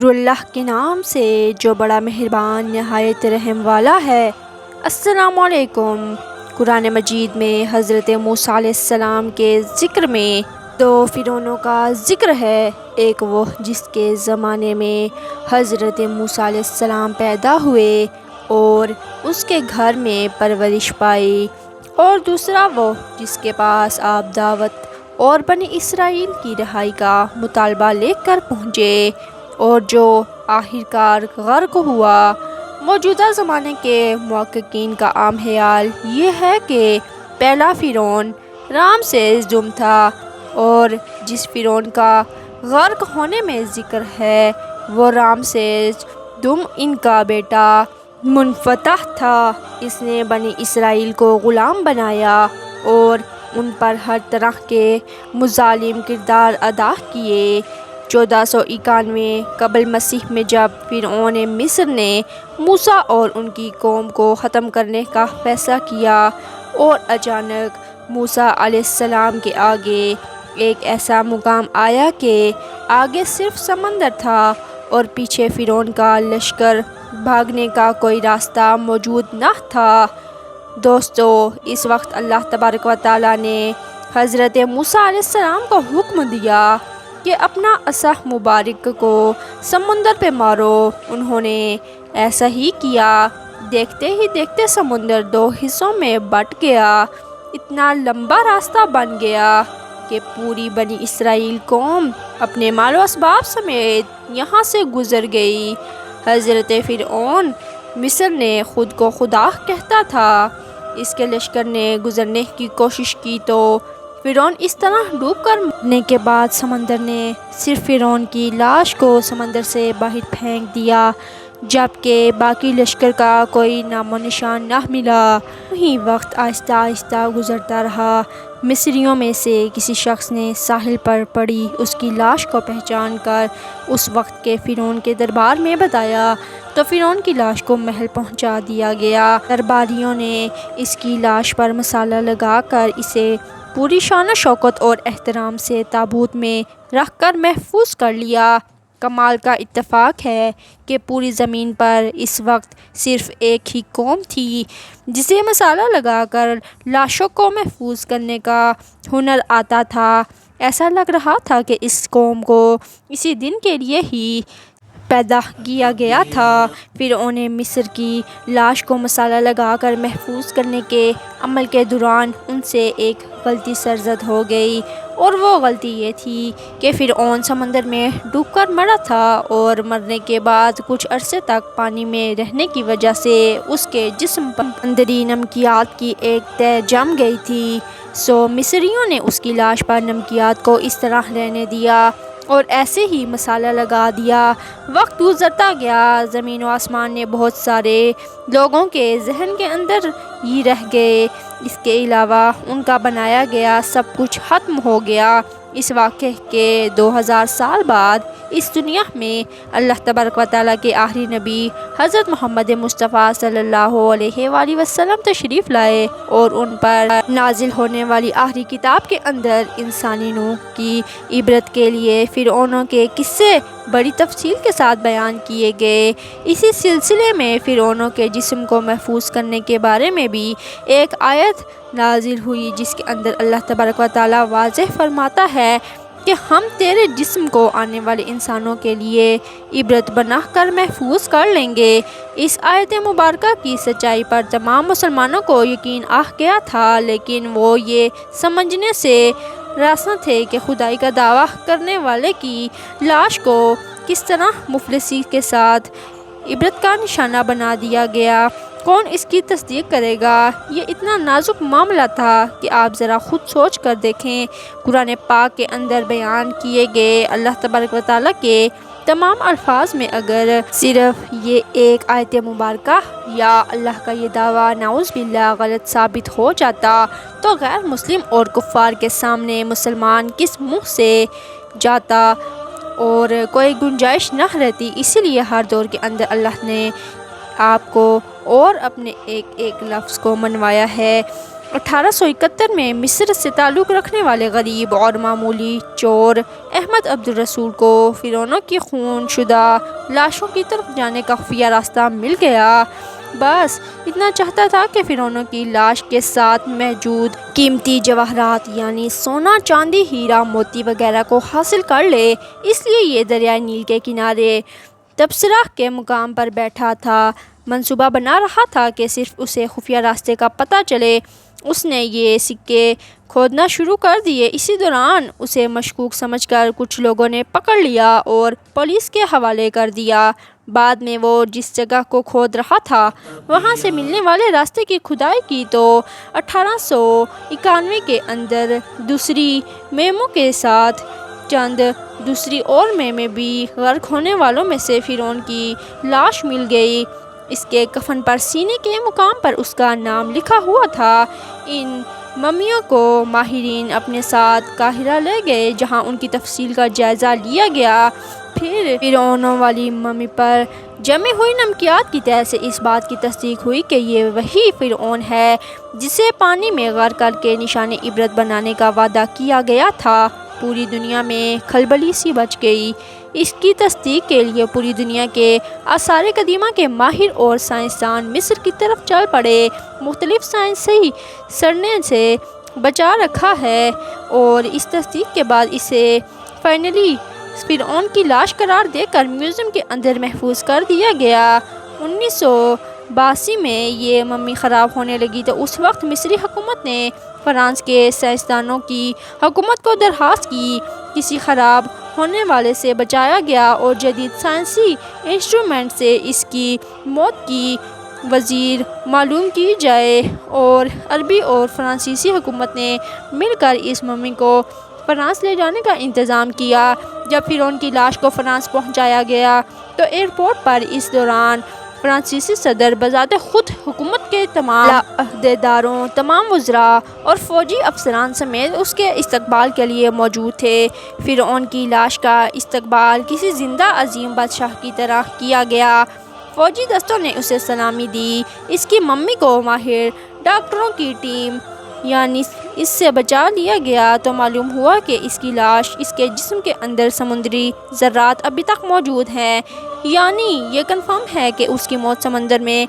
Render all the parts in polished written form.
اللہ کے نام سے جو بڑا مہربان نہایت رحم والا ہے۔ السلام علیکم۔ قرآن مجید میں حضرت موسیٰ علیہ السلام کے ذکر میں دو فرعونوں کا ذکر ہے۔ ایک وہ جس کے زمانے میں حضرت موسیٰ علیہ السلام پیدا ہوئے اور اس کے گھر میں پرورش پائی، اور دوسرا وہ جس کے پاس آپ دعوت اور بنی اسرائیل کی رہائی کا مطالبہ لے کر پہنچے، اور جو آخرکار غرق ہوا۔ موجودہ زمانے کے محققین کا عام خیال یہ ہے کہ پہلا فرعون رامسیس دوم تھا، اور جس فرعون کا غرق ہونے میں ذکر ہے وہ رامسیس دوم ان کا بیٹا منفتح تھا۔ اس نے بنی اسرائیل کو غلام بنایا اور ان پر ہر طرح کے مظالم کردار ادا کیے۔ 1491 قبل مسیح میں جب فرعون مصر نے موسیٰ اور ان کی قوم کو ختم کرنے کا فیصلہ کیا، اور اچانک موسیٰ علیہ السلام کے آگے ایک ایسا مقام آیا کہ آگے صرف سمندر تھا اور پیچھے فرعون کا لشکر، بھاگنے کا کوئی راستہ موجود نہ تھا۔ دوستو، اس وقت اللہ تبارک و تعالیٰ نے حضرت موسیٰ علیہ السلام کو حکم دیا کہ اپنا عصا مبارک کو سمندر پہ مارو۔ انہوں نے ایسا ہی کیا۔ دیکھتے ہی دیکھتے سمندر دو حصوں میں بٹ گیا۔ اتنا لمبا راستہ بن گیا کہ پوری بنی اسرائیل قوم اپنے مال و اسباب سمیت یہاں سے گزر گئی۔ حضرت فرعون مصر نے خود کو خدا کہتا تھا۔ اس کے لشکر نے گزرنے کی کوشش کی تو فرعون اس طرح ڈوب کر مرنے کے بعد سمندر نے صرف فرعون کی لاش کو سمندر سے باہر پھینک دیا، جبکہ باقی لشکر کا کوئی نام و نشان نہ ملا۔ وہی وقت آہستہ آہستہ گزرتا رہا۔ مصریوں میں سے کسی شخص نے ساحل پر پڑی اس کی لاش کو پہچان کر اس وقت کے فرعون کے دربار میں بتایا، تو فرعون کی لاش کو محل پہنچا دیا گیا۔ درباریوں نے اس کی لاش پر مسالہ لگا کر اسے پوری شان و شوکت اور احترام سے تابوت میں رکھ کر محفوظ کر لیا۔ کمال کا اتفاق ہے کہ پوری زمین پر اس وقت صرف ایک ہی قوم تھی جسے مسالہ لگا کر لاشوں کو محفوظ کرنے کا ہنر آتا تھا۔ ایسا لگ رہا تھا کہ اس قوم کو اسی دن کے لیے ہی پیدا کیا گیا تھا۔ فرعون مصر کی لاش کو مسالہ لگا کر محفوظ کرنے کے عمل کے دوران ان سے ایک غلطی سرزد ہو گئی، اور وہ غلطی یہ تھی کہ فرعون سمندر میں ڈوب کر مرا تھا، اور مرنے کے بعد کچھ عرصے تک پانی میں رہنے کی وجہ سے اس کے جسم پر اندری نمکیات کی ایک تہ جم گئی تھی۔ سو مصریوں نے اس کی لاش پر نمکیات کو اس طرح رہنے دیا اور ایسے ہی مسالہ لگا دیا۔ وقت گزرتا گیا، زمین و آسمان نے بہت سارے لوگوں کے ذہن کے اندر یہ رہ گئے۔ اس کے علاوہ ان کا بنایا گیا سب کچھ ختم ہو گیا۔ اس واقعے کے 2000 سال بعد اس دنیا میں اللہ تبارک و تعالیٰ کے آخری نبی حضرت محمد مصطفیٰ صلی اللہ علیہ وآلہ وسلم تشریف لائے، اور ان پر نازل ہونے والی آخری کتاب کے اندر انسانی نوع کی عبرت کے لیے فرعونوں کے قصے بڑی تفصیل کے ساتھ بیان کیے گئے۔ اسی سلسلے میں فرعونوں کے جسم کو محفوظ کرنے کے بارے میں بھی ایک آیت نازل ہوئی، جس کے اندر اللہ تبارک و تعالیٰ واضح فرماتا ہے کہ ہم تیرے جسم کو آنے والے انسانوں کے لیے عبرت بنا کر محفوظ کر لیں گے۔ اس آیت مبارکہ کی سچائی پر تمام مسلمانوں کو یقین آ گیا تھا، لیکن وہ یہ سمجھنے سے رساں تھے کہ خدائی کا دعویٰ کرنے والے کی لاش کو کس طرح مفلسی کے ساتھ عبرت کا نشانہ بنا دیا گیا۔ کون اس کی تصدیق کرے گا؟ یہ اتنا نازک معاملہ تھا کہ آپ ذرا خود سوچ کر دیکھیں۔ قرآن پاک کے اندر بیان کیے گئے اللہ تبارک و تعالیٰ کے تمام الفاظ میں اگر صرف یہ ایک آیت مبارکہ یا اللہ کا یہ دعویٰ نعوذ باللہ غلط ثابت ہو جاتا تو غیر مسلم اور کفار کے سامنے مسلمان کس منہ سے جاتا اور کوئی گنجائش نہ رہتی۔ اسی لیے ہر دور کے اندر اللہ نے آپ کو اور اپنے ایک ایک لفظ کو منوایا ہے۔ 1871 میں مصر سے تعلق رکھنے والے غریب اور معمولی چور احمد عبدالرسول کو فرعونوں کی خون شدہ لاشوں کی طرف جانے کا خفیہ راستہ مل گیا۔ بس اتنا چاہتا تھا کہ فرعونوں کی لاش کے ساتھ موجود قیمتی جواہرات یعنی سونا، چاندی، ہیرا، موتی وغیرہ کو حاصل کر لے۔ اس لیے یہ دریائے نیل کے کنارے تبصرہ کے مقام پر بیٹھا تھا، منصوبہ بنا رہا تھا کہ صرف اسے خفیہ راستے کا پتہ چلے۔ اس نے یہ سکے کھودنا شروع کر دیے۔ اسی دوران اسے مشکوک سمجھ کر کچھ لوگوں نے پکڑ لیا اور پولیس کے حوالے کر دیا۔ بعد میں وہ جس جگہ کو کھود رہا تھا وہاں سے ملنے والے راستے کی کھدائی کی تو 1891 کے اندر دوسری میموں کے ساتھ چند دوسری اور میمیں بھی غرق ہونے والوں میں سے فرعون کی لاش مل گئی۔ اس کے کفن پر سینے کے مقام پر اس کا نام لکھا ہوا تھا۔ ان ممیوں کو ماہرین اپنے ساتھ قاہرہ لے گئے جہاں ان کی تفصیل کا جائزہ لیا گیا۔ پھر فرعونوں والی ممی پر جمع ہوئی نمکیات کی تہہ سے اس بات کی تصدیق ہوئی کہ یہ وہی فرعون ہے جسے پانی میں غرق کر کے نشان عبرت بنانے کا وعدہ کیا گیا تھا۔ پوری دنیا میں کھلبلی سی بچ گئی۔ اس کی تصدیق کے لیے پوری دنیا کے آثار قدیمہ کے ماہر اور سائنسدان مصر کی طرف چل پڑے۔ مختلف سائنسی سرنے سے بچا رکھا ہے اور اس تصدیق کے بعد اسے فائنلی فرعون کی لاش قرار دے کر میوزیم کے اندر محفوظ کر دیا گیا۔ 1982 میں یہ ممی خراب ہونے لگی تو اس وقت مصری حکومت نے فرانس کے سائنسدانوں کی حکومت کو درخواست کی کسی خراب ہونے والے سے بچایا گیا اور جدید سائنسی انسٹرومنٹ سے اس کی موت کی وجہ معلوم کی جائے، اور عربی اور فرانسیسی حکومت نے مل کر اس ممی کو فرانس لے جانے کا انتظام کیا۔ جب فرعون کی لاش کو فرانس پہنچایا گیا تو ایئرپورٹ پر اس دوران فرانسیسی صدر بذات خود حکومت کے تمام عہدیداروں، تمام وزراء اور فوجی افسران سمیت اس کے استقبال کے لیے موجود تھے۔ فرعون کی لاش کا استقبال کسی زندہ عظیم بادشاہ کی طرح کیا گیا۔ فوجی دستوں نے اسے سلامی دی۔ اس کی ممی کو ماہر ڈاکٹروں کی ٹیم یعنی اس سے بچا لیا گیا تو معلوم ہوا کہ اس کی لاش اس کے جسم کے اندر سمندری ذرات ابھی تک موجود ہیں، یعنی یہ کنفرم ہے کہ اس کی موت سمندر میں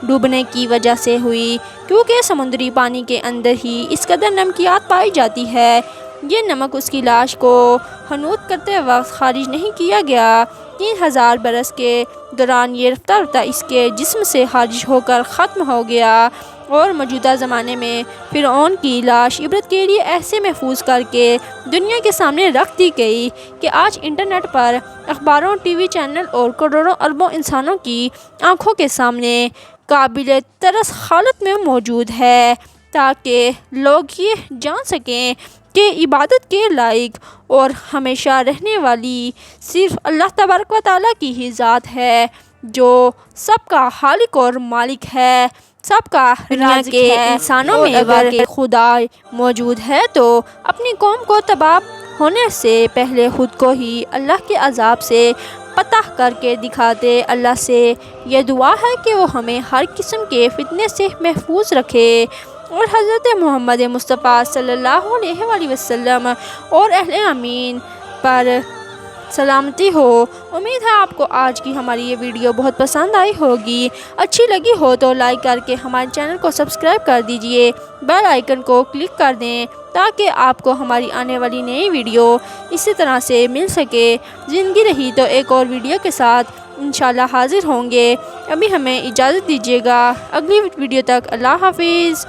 ڈوبنے کی وجہ سے ہوئی، کیونکہ سمندری پانی کے اندر ہی اس قدر نمکیات پائی جاتی ہے۔ یہ نمک اس کی لاش کو حنوط کرتے وقت خارج نہیں کیا گیا۔ 3000 برس کے دوران یہ رفتہ رفتہ اس کے جسم سے خارج ہو کر ختم ہو گیا، اور موجودہ زمانے میں فرعون کی لاش عبرت کے لیے ایسے محفوظ کر کے دنیا کے سامنے رکھ دی گئی کہ آج انٹرنیٹ پر اخباروں، ٹی وی چینل اور کروڑوں اربوں انسانوں کی آنکھوں کے سامنے قابل ترس حالت میں موجود ہے، تاکہ لوگ یہ جان سکیں کہ عبادت کے لائق اور ہمیشہ رہنے والی صرف اللہ تبارک و تعالیٰ کی ہی ذات ہے، جو سب کا خالق اور مالک ہے، سب کا رازق ہے۔ انسانوں میں اگر خدا موجود ہے تو اپنی قوم کو تباہ ہونے سے پہلے خود کو ہی اللہ کے عذاب سے پتہ کر کے دکھاتے۔ اللہ سے یہ دعا ہے کہ وہ ہمیں ہر قسم کے فتنے سے محفوظ رکھے اور حضرت محمد مصطفیٰ صلی اللہ علیہ وآلہ وسلم اور اہل امین پر سلامتی ہو۔ امید ہے آپ کو آج کی ہماری یہ ویڈیو بہت پسند آئی ہوگی۔ اچھی لگی ہو تو لائک کر کے ہمارے چینل کو سبسکرائب کر دیجئے، بیل آئیکن کو کلک کر دیں تاکہ آپ کو ہماری آنے والی نئی ویڈیو اسی طرح سے مل سکے۔ زندگی رہی تو ایک اور ویڈیو کے ساتھ انشاءاللہ حاضر ہوں گے۔ ابھی ہمیں اجازت دیجیے گا، اگلی ویڈیو تک اللہ حافظ۔